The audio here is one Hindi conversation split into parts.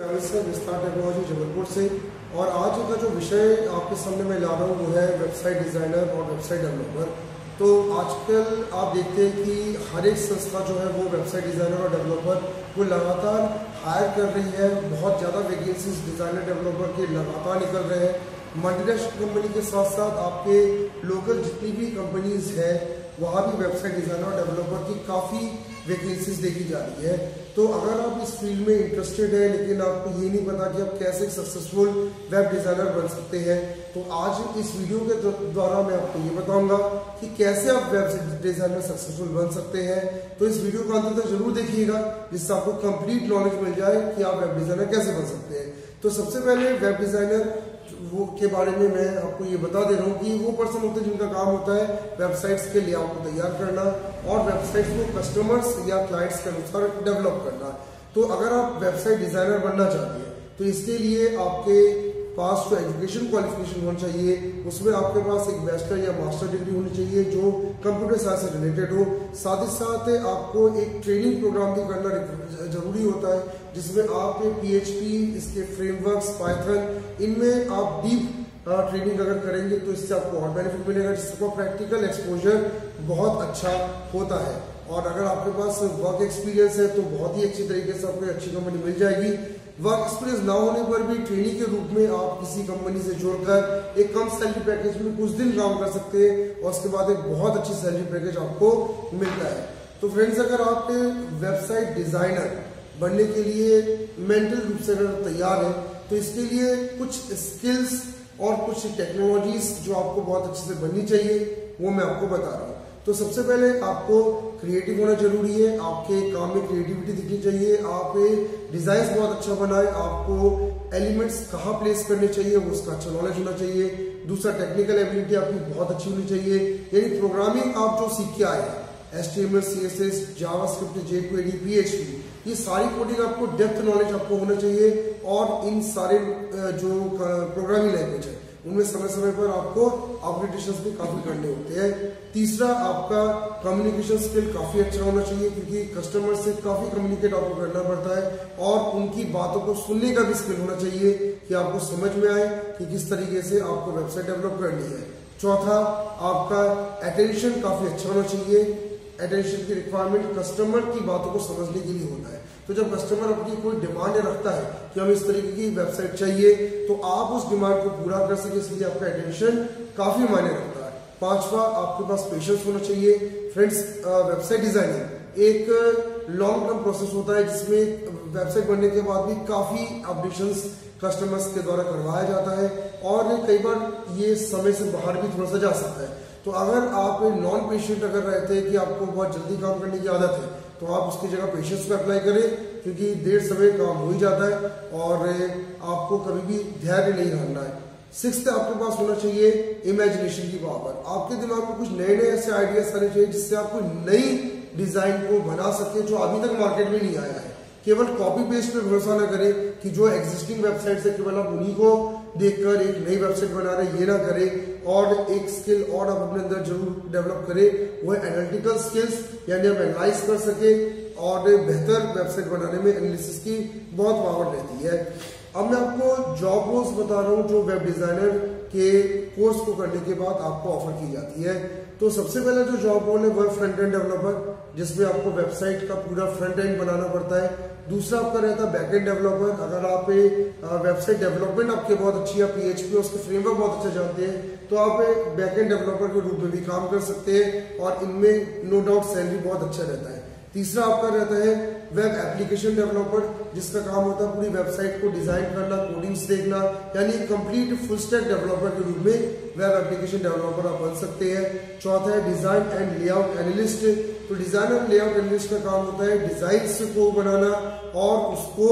विस्तार टेक्नोलॉजी जबलपुर से। और आज का जो विषय आपके सामने मैं ला रहा हूँ वो है वेबसाइट डिज़ाइनर और वेबसाइट डेवलपर। तो आजकल आप देखते हैं कि हर एक संस्था जो है वो वेबसाइट डिज़ाइनर और डेवलपर वो लगातार हायर कर रही है। बहुत ज़्यादा वैकेंसीज डिज़ाइनर डेवलपर के लगातार निकल रहे हैं। मल्टीनेशनल कंपनी के साथ साथ आपके लोकल जितनी भी कंपनीज है वहाँ भी वेबसाइट डिज़ाइनर और डेवलपर की काफ़ी वैकेंसीज देखी जा रही है। तो अगर आप इस फील्ड में इंटरेस्टेड है लेकिन आपको ये नहीं पता कि आप कैसे सक्सेसफुल वेब डिज़ाइनर बन सकते हैं, तो आज इस वीडियो के द्वारा मैं आपको ये बताऊंगा कि कैसे आप वेब डिज़ाइनर सक्सेसफुल बन सकते हैं। तो इस वीडियो को अंत तक जरूर देखिएगा जिससे आपको कंप्लीट नॉलेज मिल जाए कि आप वेब डिज़ाइनर कैसे बन सकते हैं। तो सबसे पहले वेब डिज़ाइनर वो के बारे में मैं आपको ये बता दे रहा हूँ कि वो पर्सन होते हैं जिनका काम होता है वेबसाइट्स के लेआउट को तैयार करना और वेबसाइट्स को कस्टमर्स या क्लाइंट्स के अनुसार डेवलप करना। तो अगर आप वेबसाइट डिज़ाइनर बनना चाहते हैं तो इसके लिए आपके पास जो एजुकेशन क्वालिफिकेशन होना चाहिए उसमें आपके पास एक बैचलर या मास्टर डिग्री होनी चाहिए जो कंप्यूटर साइंस से रिलेटेड हो। साथ ही साथ आपको एक ट्रेनिंग प्रोग्राम भी करना जरूरी होता है जिसमें आप PHP, इसके फ्रेमवर्क्स, पाइथन, इनमें आप डीप ट्रेनिंग अगर करेंगे तो इससे आपको और बेनिफिट मिलेगा, जिससे प्रैक्टिकल एक्सपोजर बहुत अच्छा होता है। और अगर आपके पास वर्क एक्सपीरियंस है तो बहुत ही अच्छी तरीके से आपको अच्छी कंपनी मिल जाएगी। वर्क एक्सपीरियंस ना होने पर भी ट्रेनिंग के रूप में आप किसी कंपनी से जुड़कर एक कम सैलरी पैकेज में कुछ दिन काम कर सकते हैं और उसके बाद एक बहुत अच्छी सैलरी पैकेज आपको मिलता है। तो फ्रेंड्स, अगर आप वेबसाइट डिजाइनर बनने के लिए मेंटल रूप से अगर तैयार है तो इसके लिए कुछ स्किल्स और कुछ टेक्नोलॉजीज जो आपको बहुत अच्छे से बननी चाहिए वो मैं आपको बता रहा हूँ। तो सबसे पहले आपको क्रिएटिव होना जरूरी है, आपके काम में क्रिएटिविटी दिखनी चाहिए, आप डिजाइन बहुत अच्छा बनाए, आपको एलिमेंट्स कहाँ प्लेस करने चाहिए वो उसका अच्छा नॉलेज होना चाहिए। दूसरा, टेक्निकल एबिलिटी आपकी बहुत अच्छी होनी चाहिए, यानी प्रोग्रामिंग आप जो सीख के आए हैं HTML, CSS, JavaScript, jQuery, PHP, ये सारी कोडिंग आपको डेप्थ नॉलेज आपको होना चाहिए। और इन सारे जो प्रोग्रामिंग लैंग्वेज है उनमें समय समय पर आपको अपडेटेशंस भी काफी करने होते हैं। तीसरा, आपका कम्युनिकेशन स्किल काफी अच्छा होना चाहिए क्योंकि कस्टमर से काफी कम्युनिकेट आपको करना पड़ता है और उनकी बातों को सुनने का भी स्किल होना चाहिए कि आपको समझ में आए कि किस तरीके से आपको वेबसाइट डेवलप करनी है। चौथा, आपका अटेंशन काफी अच्छा होना चाहिए। अटेंशन की रिक्वायरमेंट कस्टमर की बातों को समझने के लिए होता है। तो जब कस्टमर अपनी कोई डिमांड रखता है कि हमें इस तरीके की वेबसाइट चाहिए तो आप उस डिमांड को पूरा कर सके, इसलिए आपका अटेंशन काफी मायने रखता है। पांचवा, आपके पास पेशेंस होना चाहिए। फ्रेंड्स, वेबसाइट डिजाइनिंग एक लॉन्ग टर्म प्रोसेस होता है जिसमें वेबसाइट बनने के बाद भी काफी अपडेशंस कस्टमर्स के द्वारा करवाया जाता है और कई बार ये समय से बाहर भी थोड़ा सा जा सकता है। तो अगर आप नॉन पेशेंट अगर रहते हैं कि आपको बहुत जल्दी काम करने की आदत है तो आप उसकी जगह पेशेंस को अप्लाई करें क्योंकि देर समय काम हो ही जाता है और आपको कभी भी धैर्य नहीं रखना है। सिक्स्थ, आपके पास होना चाहिए इमेजिनेशन की पावर। आपके दिमाग में कुछ नए नए ऐसे आइडियाज आने चाहिए जिससे आप कोई नई डिजाइन को बना सके जो अभी तक मार्केट में नहीं आया है। केवल कॉपी पेस्ट पे भरोसा ना करें कि जो एग्जिस्टिंग वेबसाइट है केवल आप उन्हीं को देखकर एक नई वेबसाइट बना रहे, ये ना करें। और एक स्किल और आप अपने अंदर जरूर डेवलप करें, वो है एनालिटिकल स्किल्स, यानी आप एनालाइज कर सके और बेहतर वेबसाइट बनाने में एनालिसिस की बहुत पावर रहती है। अब मैं आपको जॉब रोल्स बता रहा हूँ जो वेब डिजाइनर के कोर्स को करने के बाद आपको ऑफर की जाती है। तो सबसे पहला जो जॉब रोल है वो फ्रंट एंड डेवलपर, जिसमें आपको वेबसाइट का पूरा फ्रंट एंड बनाना पड़ता है। दूसरा आपका रहता है बैक एंड डेवलपर। अगर आप वेबसाइट डेवलपमेंट आपके बहुत अच्छी है, PHP उसके फ्रेमवर्क बहुत अच्छा जानते हैं तो आप बैक एंड डेवलपर के रूप में भी काम कर सकते हैं और इनमें नो डाउट सैलरी बहुत अच्छा रहता है। तीसरा आपका रहता है वेब एप्लीकेशन डेवलपर, जिसका काम होता है पूरी वेबसाइट को डिजाइन करना, कोडिंग्स देखना, यानी कंप्लीट फुल स्टैक डेवलपर के रूप में वेब एप्लीकेशन डेवलपर आप बन सकते हैं। चौथा है डिजाइन एंड लेआउट एनालिस्ट। तो डिजाइन और लेआउट एनालिस्ट का काम होता है डिजाइन को बनाना और उसको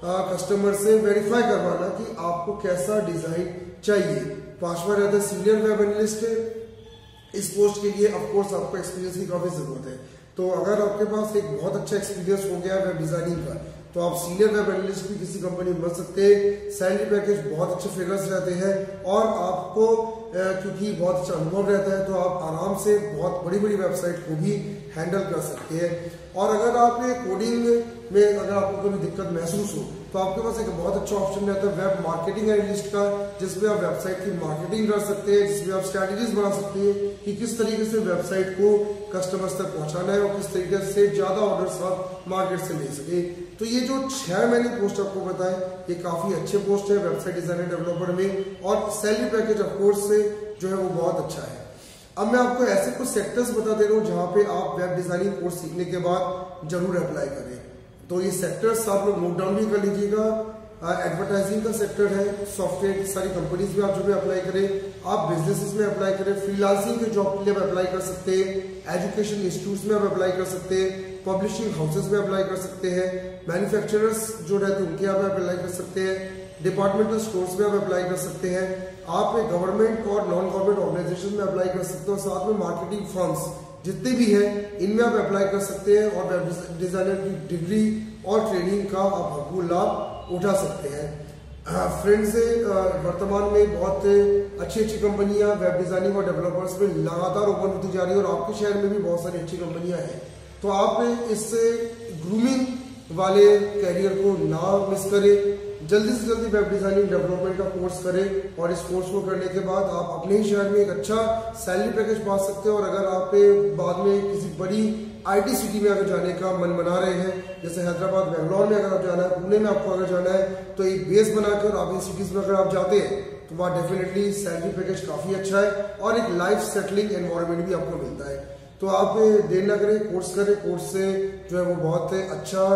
कस्टमर से वेरीफाई करवाना कि आपको कैसा डिजाइन चाहिए। पांचवा रहता है सीनियर वेब एनालिस्ट। इस पोस्ट के लिए ऑफकोर्स आपको एक्सपीरियंस की काफी जरूरत है। तो अगर आपके पास एक बहुत अच्छा एक्सपीरियंस हो गया वेब डिजाइनिंग का तो आप सीनियर वेब एनालिस्ट भी किसी कंपनी में बन सकते हैं। सैलरी पैकेज बहुत अच्छे फिगर्स रहते हैं और आपको क्योंकि बहुत अच्छा अनुभव रहता है तो आप आराम से बहुत बड़ी बड़ी वेबसाइट को भी हैंडल कर सकते हैं। और अगर आपने कोडिंग में अगर आपको कभी दिक्कत महसूस हो तो आपके पास एक बहुत अच्छा ऑप्शन रहता है वेब मार्केटिंग एनालिस्ट का, जिसमें आप वेबसाइट की मार्केटिंग कर सकते हैं, जिसमें आप स्ट्रैटेजीज बना सकते हैं कि किस तरीके से वेबसाइट को कस्टमर्स तक पहुंचाना है और किस तरीके से ज्यादा ऑर्डर्स आप मार्केट से ले सके। तो ये जो 6 मैंने पोस्ट आपको बताए, ये काफी अच्छे पोस्ट है वेबसाइट डिजाइनर डेवलपर में, और सैलरी पैकेज ऑफकोर्स से जो है वो बहुत अच्छा है। अब मैं आपको ऐसे कुछ सेक्टर्स बता दे रहा हूँ जहां पे आप वेब डिजाइनिंग कोर्स सीखने के बाद जरूर अप्लाई करें। तो ये सेक्टर्स आप लोग नोट डाउन भी कर लीजिएगा। एडवर्टाइजिंग का सेक्टर है, सॉफ्टवेयर की सारी कंपनीज में आप जो भी अप्लाई करें, आप बिजनेसेस में अप्लाई करें, फ्रीलांसिंग के जॉब के लिए आप अप्लाई कर सकते हैं, एजुकेशन इंस्टीट्यूट्स में आप अप्लाई कर सकते हैं, पब्लिशिंग हाउसेस में अप्लाई कर सकते हैं, मैन्युफैक्चरर्स जो रहते हैं उनके यहाँ पे अप्लाई कर सकते हैं, डिपार्टमेंटल स्टोर्स में आप अप्लाई कर सकते हैं, आप गवर्नमेंट और नॉन गवर्नमेंट ऑर्गेनाइजेशन में अप्लाई कर सकते हो, साथ में मार्केटिंग फर्म्स जितने भी हैं इनमें आप अप्लाई कर सकते हैं और वेब डिजाइनर की डिग्री और ट्रेनिंग का आप भरपूर लाभ उठा सकते हैं। फ्रेंड्स, वर्तमान में बहुत अच्छी अच्छी कंपनियां वेब डिजाइनिंग और डेवलपर्स में लगातार ओपन होती जा रही है और आपके शहर में भी बहुत सारी अच्छी कंपनियां हैं। तो आप इस ग्रूमिंग वाले कैरियर को ना मिस करें, जल्दी से जल्दी वेब डिजाइनिंग डेवलपमेंट का कोर्स करें और इस कोर्स को करने के बाद आप अपने ही शहर में एक अच्छा सैलरी पैकेज पा सकते हो। और अगर आप बाद में किसी बड़ी आईटी सिटी में अगर जाने का मन बना रहे हैं, जैसे हैदराबाद, बेंगलोर में अगर आप जाना है, पुणे में आपको अगर जाना है, तो एक बेस बनाकर आप इन सिटीज में अगर आप जाते हैं तो वहाँ डेफिनेटली सैलरी पैकेज काफी अच्छा है और एक लाइफ सेटलिंग एनवायरमेंट भी आपको मिलता है। तो आप देर ना करें, कोर्स करें। कोर्स से जो है वो बहुत अच्छा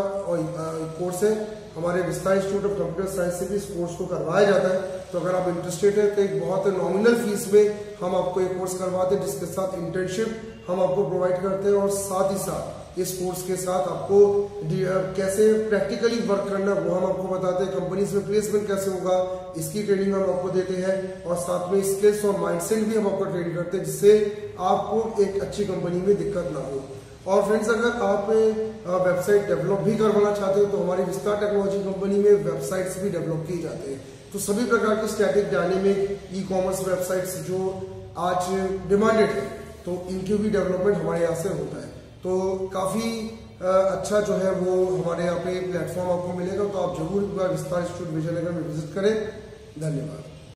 कोर्स है। हमारे विस्तार इंस्टीट्यूट ऑफ कंप्यूटर साइंस से भी इस कोर्स को करवाया जाता है। तो अगर आप इंटरेस्टेड है तो एक बहुत नॉमिनल फीस में हम आपको एक कोर्स करवाते हैं, जिसके साथ इंटर्नशिप हम आपको प्रोवाइड करते हैं और साथ ही साथ इस कोर्स के साथ आपको कैसे प्रैक्टिकली वर्क करना वो हम आपको बताते हैं, कंपनीज में प्लेसमेंट कैसे होगा इसकी ट्रेनिंग हम आपको देते हैं और साथ में स्किल्स और माइंडसेट भी हम आपको ट्रेन करते हैं, जिससे आपको एक अच्छी कंपनी में दिक्कत ना हो। और फ्रेंड्स, अगर आप वेबसाइट डेवलप भी करवाना चाहते हो तो हमारी विस्तार टेक्नोलॉजी कंपनी में वेबसाइट्स भी डेवलप किए जाते हैं। तो सभी प्रकार की static, dynamic, e commerce websites जो आज डिमांडेड है, तो इनकी भी डेवलपमेंट हमारे यहाँ से होता है। तो काफ़ी अच्छा जो है वो हमारे यहाँ पे प्लेटफॉर्म आपको मिलेगा। तो आप जरूर एक बार विस्तार इंस्टीट्यूट विजयनगर में विजिट करें। धन्यवाद।